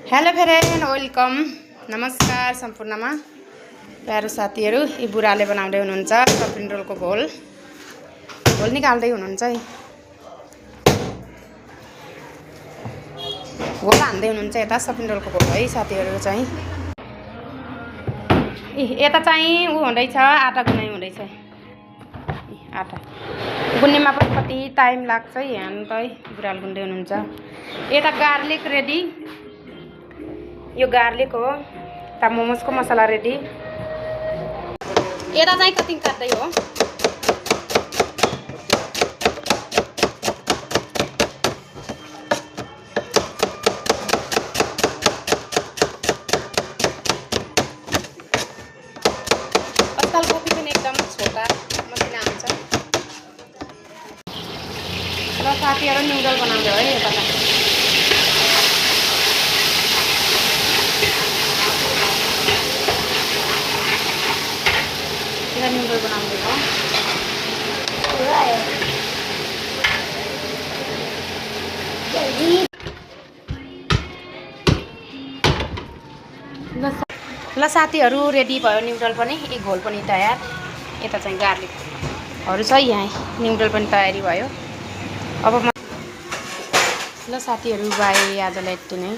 Hello friend, welcome. नमस्कार सम्पूर्णमा प्यारो साथीहरू। यी बुढाले बनाउँदै हुनुहुन्छ सपिङ रोलको घोल निकाल्दै हुनुहुन्छ है। घोल हान्दै हुनुहुन्छ यता सपिङ रोलको घोल है साथीहरू। चाहिँ यता चाहिँ ऊ हुँदैछ, आटा गुनाइ हुँदैछ। आटा गुन्नेमा पनि कति टाइम लाग्छ है। अन्त बुढाले गुन्दै हुनुहुन्छ। यता गार्लिक रेडी, यो गार्लिक हो। ता मोमोजको मसला रेडी। यता चाहिँ कटिङ काट्दै हो। आजकल कोपी पनि एकदम छोटा मसिना आउँछ। र साथीहरू नुडल बनाउँदै हो है। यता नुडल बनाउँदै हो। ल साथीहरू, रेडी भयो न्युडल पनि, एक घोल पनि तयार। यता चाहिँ गार्लिकहरू छ। यहाँ न्युडल पनि तयारी भयो। अब ल साथीहरू, बाई। आजलाई यति नै।